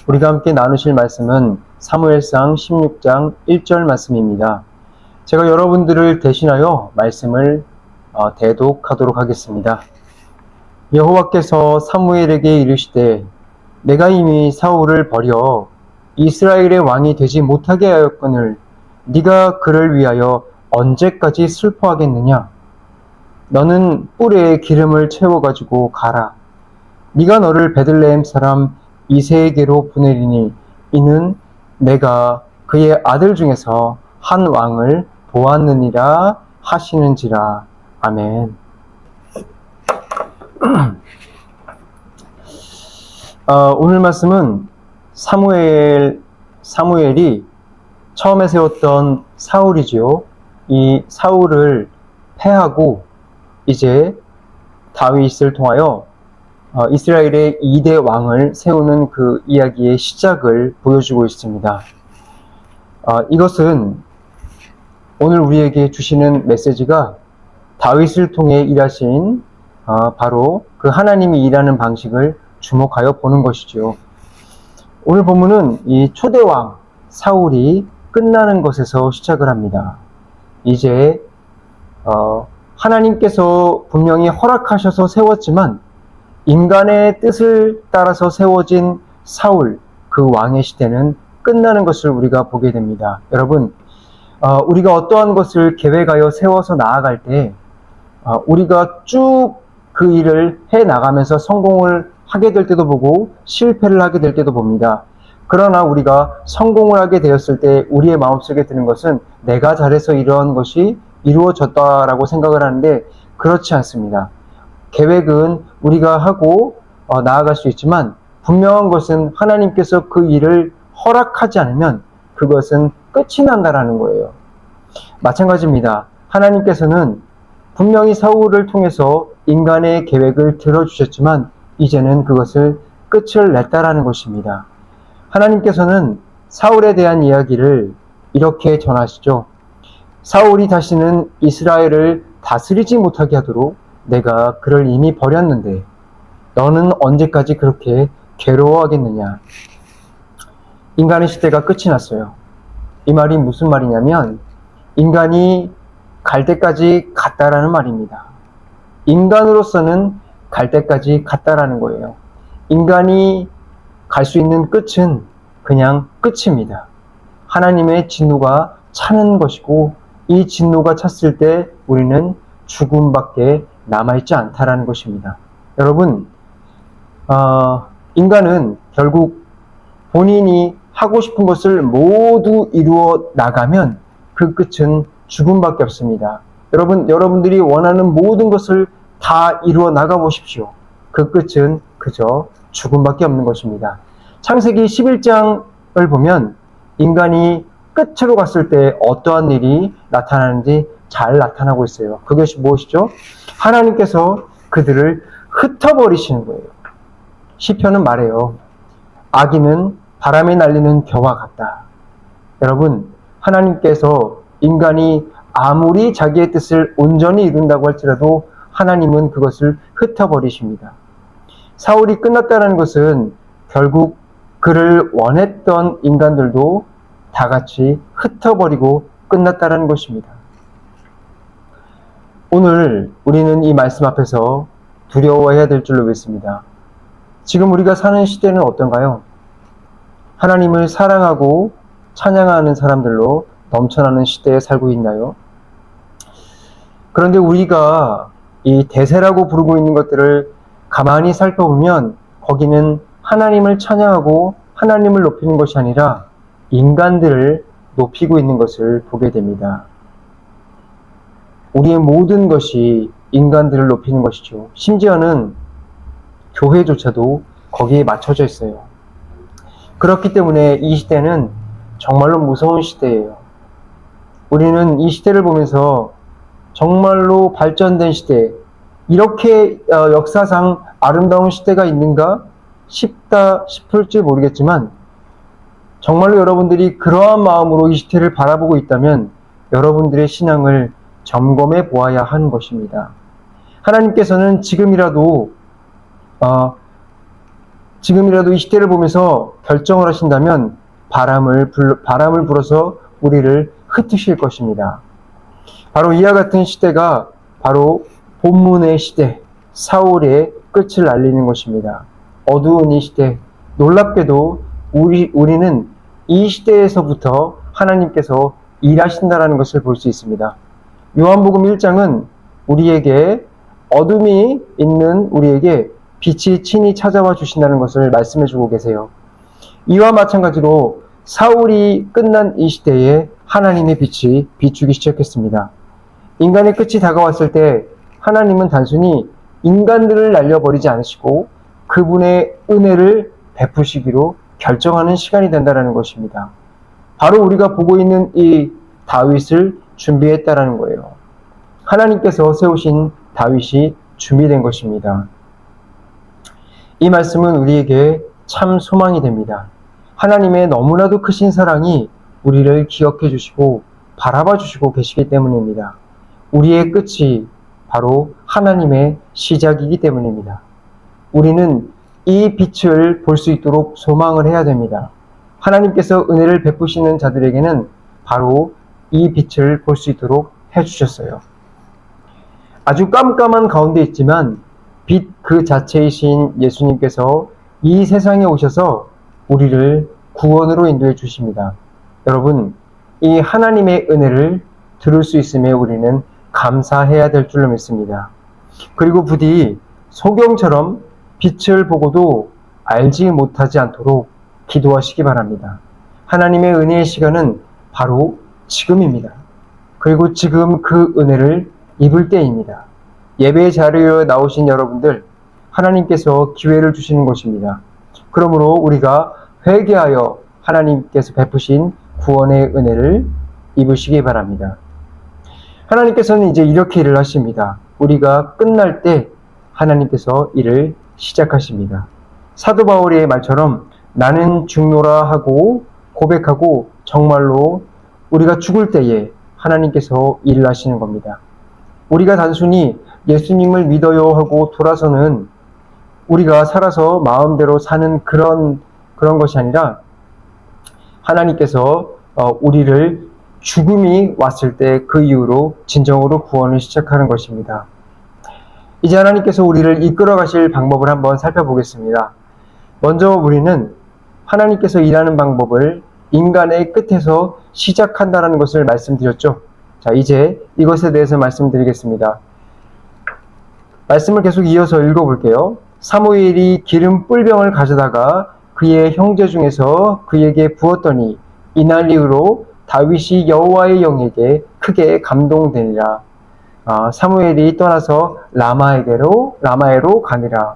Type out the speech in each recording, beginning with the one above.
우리가 함께 나누실 말씀은 사무엘상 16장 1절 말씀입니다. 제가 여러분들을 대신하여 말씀을 대독하도록 하겠습니다. 여호와께서 사무엘에게 이르시되 내가 이미 사울을 버려 이스라엘의 왕이 되지 못하게 하였거늘 네가 그를 위하여 언제까지 슬퍼하겠느냐? 너는 뿔에 기름을 채워가지고 가라. 네가 너를 베들레헴 사람 이새에게로 보내리니 이는 내가 그의 아들 중에서 한 왕을 보았느니라 하시는지라. 아멘. 오늘 말씀은 사무엘이 처음에 세웠던 사울이지요. 이 사울을 패하고 이제 다윗을 통하여 이스라엘의 2대 왕을 세우는 그 이야기의 시작을 보여주고 있습니다. 이것은 오늘 우리에게 주시는 메시지가 다윗을 통해 일하신 바로 그 하나님이 일하는 방식을 주목하여 보는 것이죠. 오늘 본문은 이 초대왕 사울이 끝나는 것에서 시작을 합니다. 이제 하나님께서 분명히 허락하셔서 세웠지만 인간의 뜻을 따라서 세워진 사울, 그 왕의 시대는 끝나는 것을 우리가 보게 됩니다. 여러분, 우리가 어떠한 것을 계획하여 세워서 나아갈 때 우리가 쭉 그 일을 해 나가면서 성공을 하게 될 때도 보고 실패를 하게 될 때도 봅니다. 그러나 우리가 성공을 하게 되었을 때 우리의 마음속에 드는 것은 내가 잘해서 이러한 것이 이루어졌다라고 생각을 하는데 그렇지 않습니다. 계획은 우리가 하고 나아갈 수 있지만 분명한 것은 하나님께서 그 일을 허락하지 않으면 그것은 끝이 난다라는 거예요. 마찬가지입니다. 하나님께서는 분명히 사울을 통해서 인간의 계획을 들어주셨지만 이제는 그것을 끝을 냈다라는 것입니다. 하나님께서는 사울에 대한 이야기를 이렇게 전하시죠. 사울이 다시는 이스라엘을 다스리지 못하게 하도록 내가 그를 이미 버렸는데 너는 언제까지 그렇게 괴로워하겠느냐. 인간의 시대가 끝이 났어요. 이 말이 무슨 말이냐면 인간이 갈 때까지 갔다라는 말입니다. 인간으로서는 갈 때까지 갔다라는 거예요. 인간이 갈 수 있는 끝은 그냥 끝입니다. 하나님의 진노가 차는 것이고 이 진노가 찼을 때 우리는 죽음밖에 남아있지 않다라는 것입니다. 여러분, 인간은 결국 본인이 하고 싶은 것을 모두 이루어 나가면 그 끝은 죽음밖에 없습니다. 여러분들이 원하는 모든 것을 다 이루어 나가 보십시오. 그 끝은 그저 죽음밖에 없는 것입니다. 창세기 11장을 보면 인간이 끝으로 갔을 때 어떠한 일이 나타나는지 잘 나타나고 있어요. 그것이 무엇이죠? 하나님께서 그들을 흩어버리시는 거예요. 시편은 말해요. 악인은 바람에 날리는 겨와 같다. 여러분, 하나님께서 인간이 아무리 자기의 뜻을 온전히 이룬다고 할지라도 하나님은 그것을 흩어버리십니다. 사울이 끝났다는 것은 결국 그를 원했던 인간들도 다 같이 흩어버리고 끝났다는 것입니다. 오늘 우리는 이 말씀 앞에서 두려워해야 될 줄로 믿습니다. 지금 우리가 사는 시대는 어떤가요? 하나님을 사랑하고 찬양하는 사람들로 넘쳐나는 시대에 살고 있나요? 그런데 우리가 이 대세라고 부르고 있는 것들을 가만히 살펴보면 거기는 하나님을 찬양하고 하나님을 높이는 것이 아니라 인간들을 높이고 있는 것을 보게 됩니다. 우리의 모든 것이 인간들을 높이는 것이죠. 심지어는 교회조차도 거기에 맞춰져 있어요. 그렇기 때문에 이 시대는 정말로 무서운 시대예요. 우리는 이 시대를 보면서 정말로 발전된 시대, 이렇게 역사상 아름다운 시대가 있는가 싶을지 모르겠지만 정말로 여러분들이 그러한 마음으로 이 시대를 바라보고 있다면 여러분들의 신앙을 점검해 보아야 하는 것입니다. 하나님께서는 지금이라도 지금이라도 이 시대를 보면서 결정을 하신다면 바람을 불어서 우리를 흩으실 것입니다. 바로 이와 같은 시대가 바로 본문의 시대, 사울의 끝을 알리는 것입니다. 어두운 이 시대, 놀랍게도 우리는 이 시대에서부터 하나님께서 일하신다라는 것을 볼 수 있습니다. 요한복음 1장은 우리에게 어둠이 있는 우리에게 빛이 친히 찾아와 주신다는 것을 말씀해 주고 계세요. 이와 마찬가지로 사울이 끝난 이 시대에 하나님의 빛이 비추기 시작했습니다. 인간의 끝이 다가왔을 때 하나님은 단순히 인간들을 날려버리지 않으시고 그분의 은혜를 베푸시기로 결정하는 시간이 된다는 것입니다. 바로 우리가 보고 있는 이 다윗을 준비했다라는 거예요. 하나님께서 세우신 다윗이 준비된 것입니다. 이 말씀은 우리에게 참 소망이 됩니다. 하나님의 너무나도 크신 사랑이 우리를 기억해 주시고 바라봐 주시고 계시기 때문입니다. 우리의 끝이 바로 하나님의 시작이기 때문입니다. 우리는 이 빛을 볼 수 있도록 소망을 해야 됩니다. 하나님께서 은혜를 베푸시는 자들에게는 바로 이 빛을 볼 수 있도록 해주셨어요. 아주 깜깜한 가운데 있지만 빛 그 자체이신 예수님께서 이 세상에 오셔서 우리를 구원으로 인도해 주십니다. 여러분, 이 하나님의 은혜를 들을 수 있음에 우리는 감사해야 될 줄로 믿습니다. 그리고 부디 소경처럼 빛을 보고도 알지 못하지 않도록 기도하시기 바랍니다. 하나님의 은혜의 시간은 바로 지금입니다. 그리고 지금 그 은혜를 입을 때입니다. 예배 자리에 나오신 여러분들, 하나님께서 기회를 주시는 것입니다. 그러므로 우리가 회개하여 하나님께서 베푸신 구원의 은혜를 입으시기 바랍니다. 하나님께서는 이제 이렇게 일을 하십니다. 우리가 끝날 때 하나님께서 일을 시작하십니다. 사도 바울의 말처럼 나는 죽노라 하고 고백하고 정말로 우리가 죽을 때에 하나님께서 일을 하시는 겁니다. 우리가 단순히 예수님을 믿어요 하고 돌아서는 우리가 살아서 마음대로 사는 그런 것이 아니라 하나님께서 우리를 죽음이 왔을 때 그 이후로 진정으로 구원을 시작하는 것입니다. 이제 하나님께서 우리를 이끌어 가실 방법을 한번 살펴보겠습니다. 먼저 우리는 하나님께서 일하는 방법을 인간의 끝에서 시작한다는 것을 말씀드렸죠. 자, 이제 이것에 대해서 말씀드리겠습니다. 말씀을 계속 이어서 읽어볼게요. 사무엘이 기름 뿔병을 가져다가 그의 형제 중에서 그에게 부었더니 이날 이후로 다윗이 여호와의 영에게 크게 감동되니라. 사무엘이 떠나서 라마에로 가니라.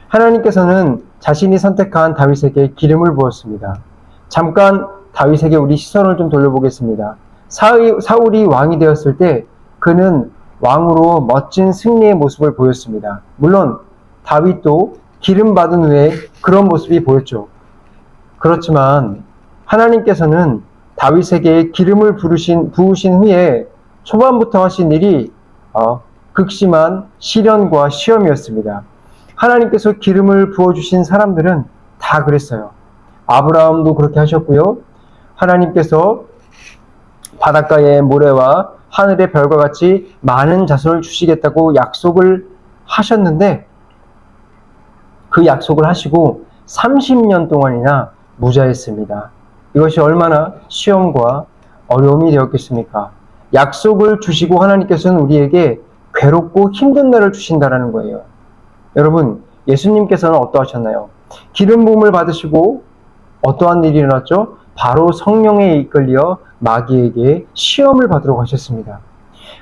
하나님께서는 자신이 선택한 다윗에게 기름을 부었습니다. 잠깐 다윗에게 우리 시선을 좀 돌려보겠습니다. 사울이 왕이 되었을 때 그는 왕으로 멋진 승리의 모습을 보였습니다. 물론 다윗도 기름 받은 후에 그런 모습이 보였죠. 그렇지만 하나님께서는 다윗에게 기름을 부으신 후에 초반부터 하신 일이 극심한 시련과 시험이었습니다. 하나님께서 기름을 부어주신 사람들은 다 그랬어요. 아브라함도 그렇게 하셨고요. 하나님께서 바닷가의 모래와 하늘의 별과 같이 많은 자손을 주시겠다고 약속을 하셨는데 그 약속을 하시고 30년 동안이나 무자했습니다. 이것이 얼마나 시험과 어려움이 되었겠습니까? 약속을 주시고 하나님께서는 우리에게 괴롭고 힘든 날을 주신다는 거예요. 여러분, 예수님께서는 어떠하셨나요? 기름 부음을 받으시고 어떠한 일이 일어났죠? 바로 성령에 이끌려 마귀에게 시험을 받으러 가셨습니다.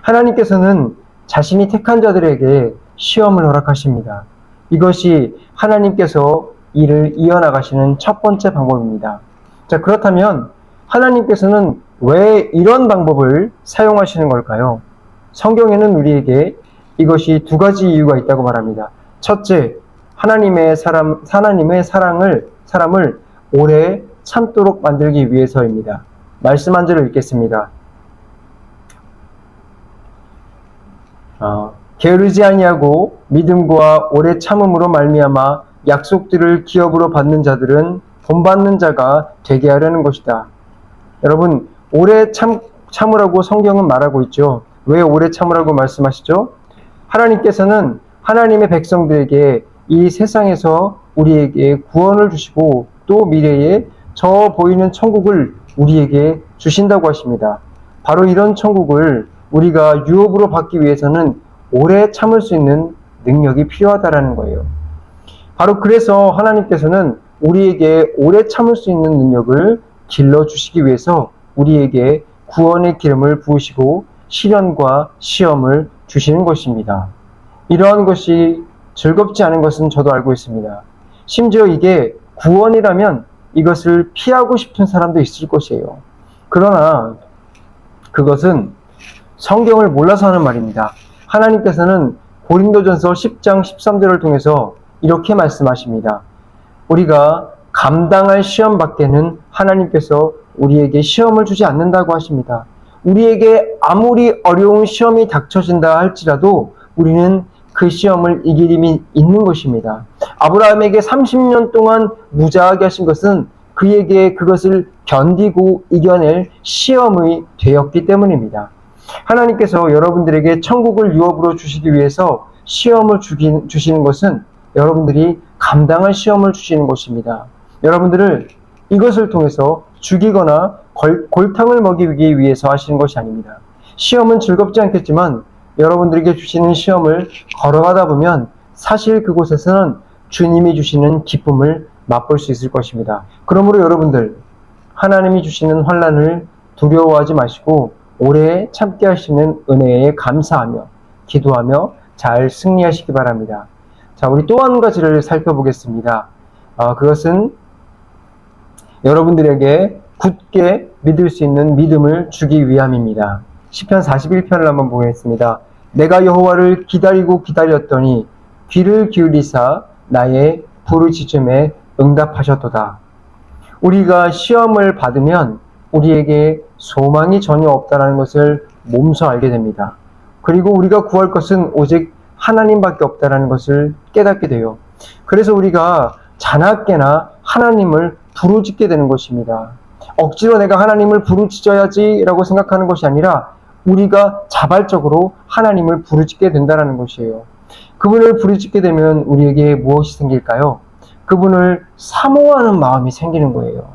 하나님께서는 자신이 택한 자들에게 시험을 허락하십니다. 이것이 하나님께서 일을 이어나가시는 첫 번째 방법입니다. 자, 그렇다면 하나님께서는 왜 이런 방법을 사용하시는 걸까요? 성경에는 우리에게 이것이 두 가지 이유가 있다고 말합니다. 첫째, 하나님의 사람을 오래 참도록 만들기 위해서입니다. 말씀 한 절을 읽겠습니다. 게으르지 아니하고 믿음과 오래 참음으로 말미암아 약속들을 기업으로 받는 자들은 본받는 자가 되게 하려는 것이다. 여러분, 오래 참으라고 성경은 말하고 있죠. 왜 오래 참으라고 말씀하시죠? 하나님께서는 하나님의 백성들에게 이 세상에서 우리에게 구원을 주시고 또 미래에 저 보이는 천국을 우리에게 주신다고 하십니다. 바로 이런 천국을 우리가 유업으로 받기 위해서는 오래 참을 수 있는 능력이 필요하다라는 거예요. 바로 그래서 하나님께서는 우리에게 오래 참을 수 있는 능력을 길러주시기 위해서 우리에게 구원의 기름을 부으시고 시련과 시험을 주시는 것입니다. 이러한 것이 즐겁지 않은 것은 저도 알고 있습니다. 심지어 이게 구원이라면 이것을 피하고 싶은 사람도 있을 것이에요. 그러나 그것은 성경을 몰라서 하는 말입니다. 하나님께서는 고린도전서 10장 13절을 통해서 이렇게 말씀하십니다. 우리가 감당할 시험 밖에는 하나님께서 우리에게 시험을 주지 않는다고 하십니다. 우리에게 아무리 어려운 시험이 닥쳐진다 할지라도 우리는 그 시험을 이길 힘이 있는 것입니다. 아브라함에게 30년 동안 무자하게 하신 것은 그에게 그것을 견디고 이겨낼 시험이 되었기 때문입니다. 하나님께서 여러분들에게 천국을 유업으로 주시기 위해서 시험을 주시는 것은 여러분들이 감당할 시험을 주시는 것입니다. 여러분들을 이것을 통해서 죽이거나 골탕을 먹이기 위해서 하시는 것이 아닙니다. 시험은 즐겁지 않겠지만 여러분들에게 주시는 시험을 걸어가다 보면 사실 그곳에서는 주님이 주시는 기쁨을 맛볼 수 있을 것입니다. 그러므로 여러분들 하나님이 주시는 환난을 두려워하지 마시고 오래 참게 하시는 은혜에 감사하며 기도하며 잘 승리하시기 바랍니다. 자, 우리 또 한 가지를 살펴보겠습니다. 그것은 여러분들에게 굳게 믿을 수 있는 믿음을 주기 위함입니다. 시편 41편을 한번 보겠습니다. 내가 여호와를 기다리고 기다렸더니 귀를 기울이사 나의 부르짖음에 응답하셨도다. 우리가 시험을 받으면 우리에게 소망이 전혀 없다는 것을 몸소 알게 됩니다. 그리고 우리가 구할 것은 오직 하나님밖에 없다는 것을 깨닫게 돼요. 그래서 우리가 자나깨나 하나님을 부르짖게 되는 것입니다. 억지로 내가 하나님을 부르짖어야지 라고 생각하는 것이 아니라 우리가 자발적으로 하나님을 부르짖게 된다는 것이에요. 그분을 부르짖게 되면 우리에게 무엇이 생길까요? 그분을 사모하는 마음이 생기는 거예요.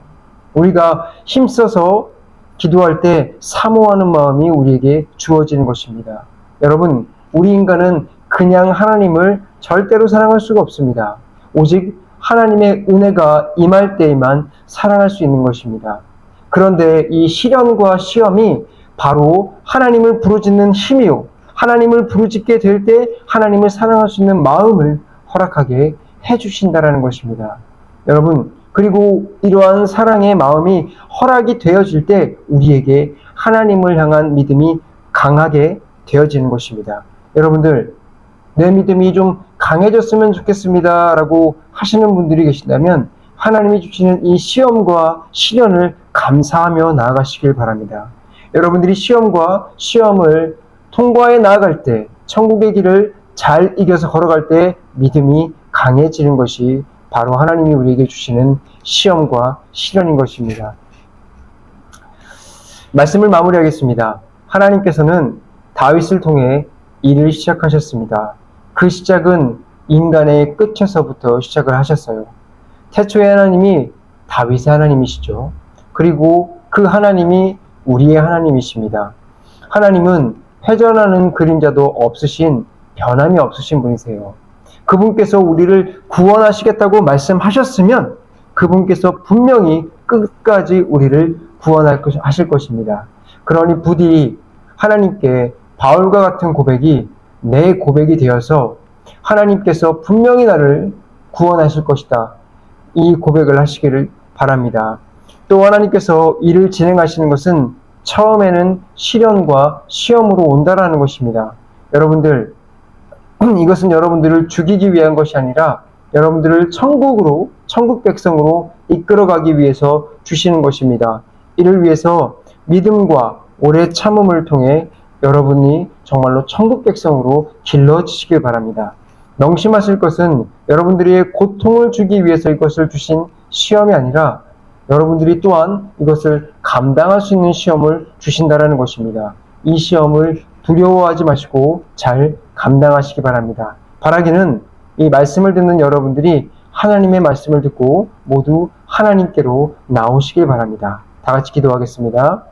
우리가 힘써서 기도할 때 사모하는 마음이 우리에게 주어지는 것입니다. 여러분, 우리 인간은 그냥 하나님을 절대로 사랑할 수가 없습니다. 오직 하나님의 은혜가 임할 때에만 사랑할 수 있는 것입니다. 그런데 이 시련과 시험이 바로 하나님을 부르짖는 힘이요, 하나님을 부르짖게 될 때 하나님을 사랑할 수 있는 마음을 허락하게 해주신다라는 것입니다. 여러분, 그리고 이러한 사랑의 마음이 허락이 되어질 때 우리에게 하나님을 향한 믿음이 강하게 되어지는 것입니다. 여러분들, 내 믿음이 좀 강해졌으면 좋겠습니다 라고 하시는 분들이 계신다면 하나님이 주시는 이 시험과 시련을 감사하며 나아가시길 바랍니다. 여러분들이 시험과 시험을 통과해 나아갈 때, 천국의 길을 잘 이겨서 걸어갈 때 믿음이 강해지는 것이 바로 하나님이 우리에게 주시는 시험과 시련인 것입니다. 말씀을 마무리하겠습니다. 하나님께서는 다윗을 통해 일을 시작하셨습니다. 그 시작은 인간의 끝에서부터 시작을 하셨어요. 태초에 하나님이 다윗의 하나님이시죠. 그리고 그 하나님이 우리의 하나님이십니다. 하나님은 회전하는 그림자도 없으신, 변함이 없으신 분이세요. 그분께서 우리를 구원하시겠다고 말씀하셨으면 그분께서 분명히 끝까지 우리를 구원하실 것입니다. 그러니 부디 하나님께 바울과 같은 고백이 내 고백이 되어서 하나님께서 분명히 나를 구원하실 것이다, 이 고백을 하시기를 바랍니다. 또 하나님께서 일을 진행하시는 것은 처음에는 시련과 시험으로 온다라는 것입니다. 여러분들, 이것은 여러분들을 죽이기 위한 것이 아니라 여러분들을 천국으로, 천국 백성으로 이끌어가기 위해서 주시는 것입니다. 이를 위해서 믿음과 오래 참음을 통해 여러분이 정말로 천국 백성으로 길러지시길 바랍니다. 명심하실 것은 여러분들의 고통을 주기 위해서 이것을 주신 시험이 아니라 여러분들이 또한 이것을 감당할 수 있는 시험을 주신다라는 것입니다. 이 시험을 두려워하지 마시고 잘 감당하시기 바랍니다. 바라기는 이 말씀을 듣는 여러분들이 하나님의 말씀을 듣고 모두 하나님께로 나오시길 바랍니다. 다 같이 기도하겠습니다.